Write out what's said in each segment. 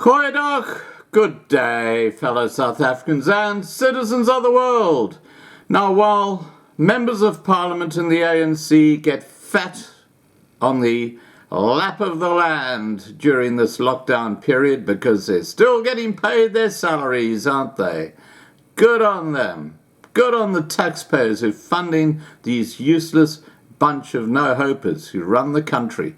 Goeiedag, good day, fellow South Africans and citizens of the world. Now, while members of Parliament in the ANC get fat on the lap of the land during this lockdown period because they're still getting paid their salaries, aren't they? Good on them. Good on the taxpayers who are funding these useless bunch of no-hopers who run the country.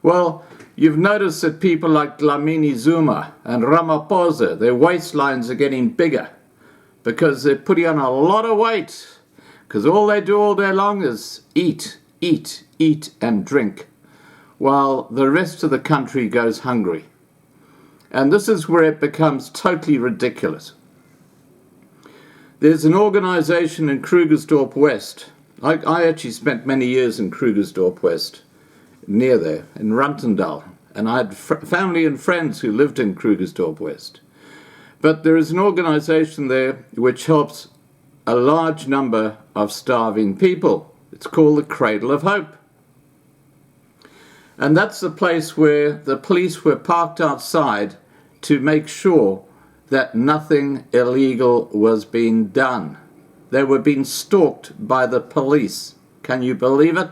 Well, you've noticed that people like Dlamini Zuma and Ramaphosa, their waistlines are getting bigger because they're putting on a lot of weight because all they do all day long is eat, eat, eat and drink while the rest of the country goes hungry. And this is where it becomes totally ridiculous. There's an organization in Krugersdorp West. I actually spent many years in Krugersdorp West, near there, in Runtendal, and I had family and friends who lived in Krugersdorp West. But there is an organization there which helps a large number of starving people. It's called the Cradle of Hope. And that's the place where the police were parked outside to make sure that nothing illegal was being done. They were being stalked by the police. Can you believe it?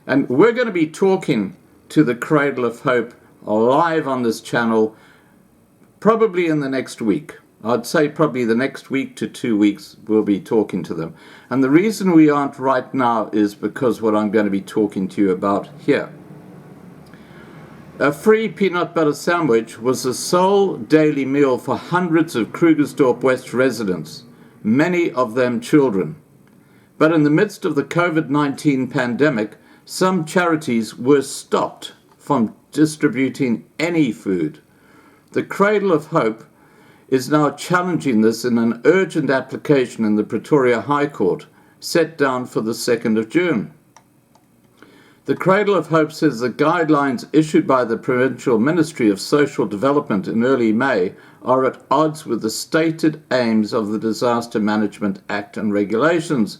And we're going to be talking to the Cradle of Hope live on this channel probably in the next week. I'd say probably the next week to 2 weeks we'll be talking to them. And the reason we aren't right now is because what I'm going to be talking to you about here. A free peanut butter sandwich was the sole daily meal for hundreds of Krugersdorp West residents, many of them children. But in the midst of the COVID-19 pandemic, some charities were stopped from distributing any food. The Cradle of Hope is now challenging this in an urgent application in the Pretoria High Court, set down for the 2nd of June. The Cradle of Hope says the guidelines issued by the Provincial Ministry of Social Development in early May are at odds with the stated aims of the Disaster Management Act and regulations,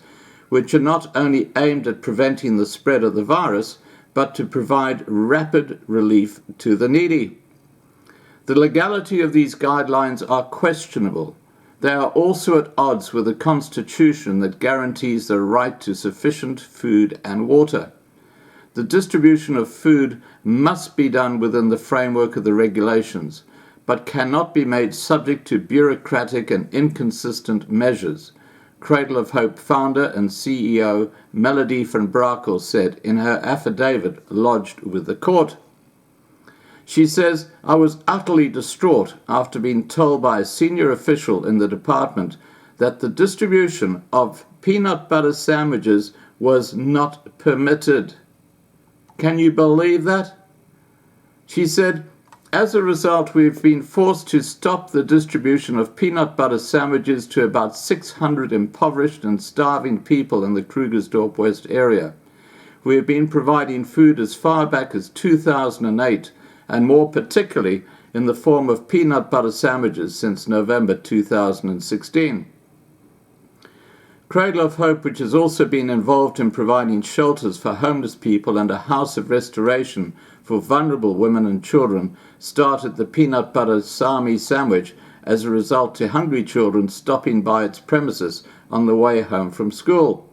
which are not only aimed at preventing the spread of the virus, but to provide rapid relief to the needy. The legality of these guidelines are questionable. They are also at odds with the Constitution that guarantees the right to sufficient food and water. The distribution of food must be done within the framework of the regulations, but cannot be made subject to bureaucratic and inconsistent measures, Cradle of Hope founder and CEO Melody van Brakel said in her affidavit lodged with the court. She says, "I was utterly distraught after being told by a senior official in the department that the distribution of peanut butter sandwiches was not permitted." Can you believe that? She said, "As a result, we've been forced to stop the distribution of peanut butter sandwiches to about 600 impoverished and starving people in the Krugersdorp West area. We have been providing food as far back as 2008, and more particularly in the form of peanut butter sandwiches since November 2016. Cradle of Hope, which has also been involved in providing shelters for homeless people and a house of restoration for vulnerable women and children, started the peanut butter Sami sandwich as a result to hungry children stopping by its premises on the way home from school.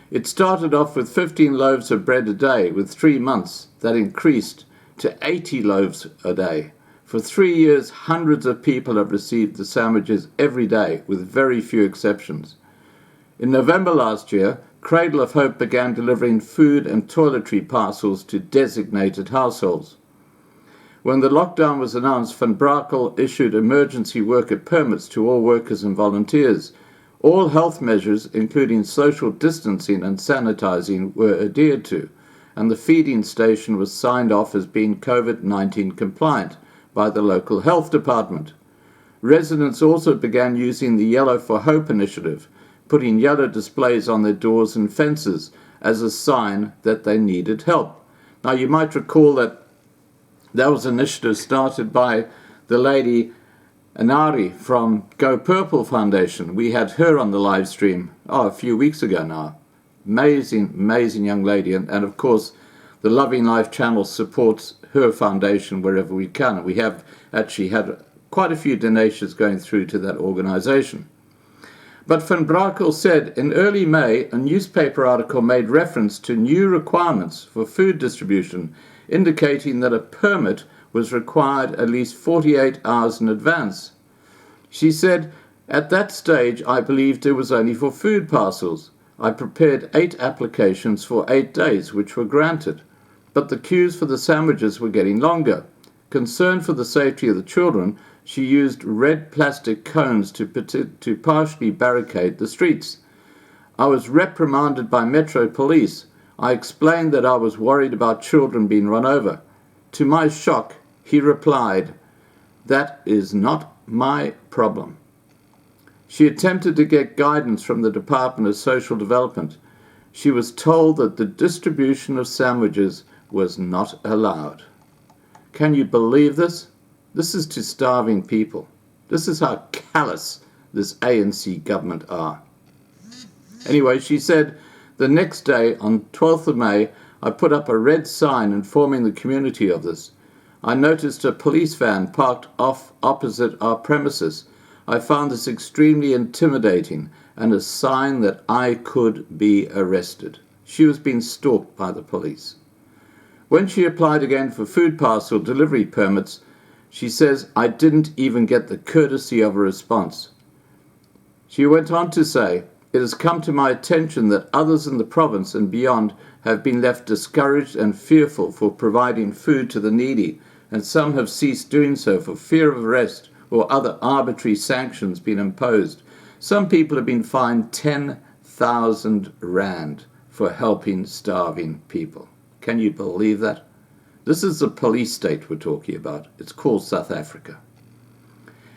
It started off with 15 loaves of bread a day. With 3 months, that increased to 80 loaves a day. For 3 years, hundreds of people have received the sandwiches every day, with very few exceptions. In November last year, Cradle of Hope began delivering food and toiletry parcels to designated households. When the lockdown was announced, Van Brakel issued emergency worker permits to all workers and volunteers. All health measures, including social distancing and sanitizing, were adhered to, and the feeding station was signed off as being COVID-19 compliant by the local health department. Residents also began using the Yellow for Hope initiative, putting yellow displays on their doors and fences as a sign that they needed help. Now, you might recall that was an initiative started by the lady Anari from Go Purple Foundation. We had her on the live stream a few weeks ago now. Amazing, amazing young lady. And of course, the Loving Life channel supports her foundation wherever we can. And we have actually had quite a few donations going through to that organization. But Van Brakel said in early May, a newspaper article made reference to new requirements for food distribution, indicating that a permit was required at least 48 hours in advance. She said, "At that stage, I believed it was only for food parcels. I prepared 8 applications for 8 days, which were granted. But the queues for the sandwiches were getting longer. Concerned for the safety of the children, she used red plastic cones to partially barricade the streets. I was reprimanded by Metro Police. I explained that I was worried about children being run over. To my shock, he replied, 'That is not my problem.'" She attempted to get guidance from the Department of Social Development. She was told that the distribution of sandwiches was not allowed. Can you believe this? This is to starving people. This is how callous this ANC government are. Anyway, she said, "The next day, on 12th of May, I put up a red sign informing the community of this. I noticed a police van parked off opposite our premises. I found this extremely intimidating and a sign that I could be arrested." She was being stalked by the police. When she applied again for food parcel delivery permits, she says, "I didn't even get the courtesy of a response." She went on to say, "It has come to my attention that others in the province and beyond have been left discouraged and fearful for providing food to the needy, and some have ceased doing so for fear of arrest or other arbitrary sanctions being imposed. Some people have been fined 10,000 rand for helping starving people." Can you believe that? This is the police state we're talking about. It's called South Africa.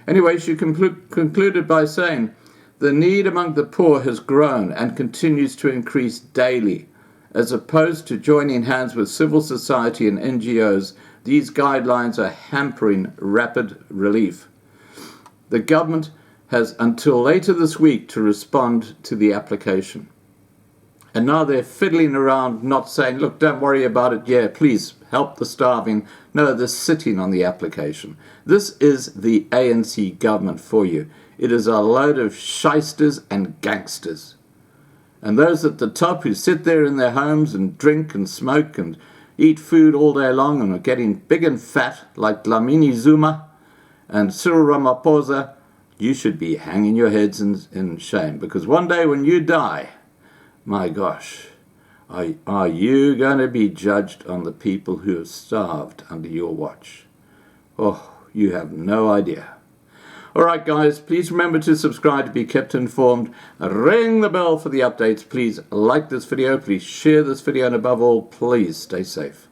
Anyway, she concluded by saying, "The need among the poor has grown and continues to increase daily. As opposed to joining hands with civil society and NGOs, these guidelines are hampering rapid relief. The government has until later this week to respond to the application." And now they're fiddling around, not saying, "Look, don't worry about it. Yeah, please help the starving." No, they're sitting on the application. This is the ANC government for you. It is a load of shysters and gangsters. And those at the top who sit there in their homes and drink and smoke and eat food all day long and are getting big and fat like Dlamini Zuma and Cyril Ramaphosa, you should be hanging your heads in shame. Because one day when you die, my gosh, are you going to be judged on the people who have starved under your watch? Oh, you have no idea. All right, guys, please remember to subscribe to be kept informed. Ring the bell for the updates. Please like this video. Please share this video. And above all, please stay safe.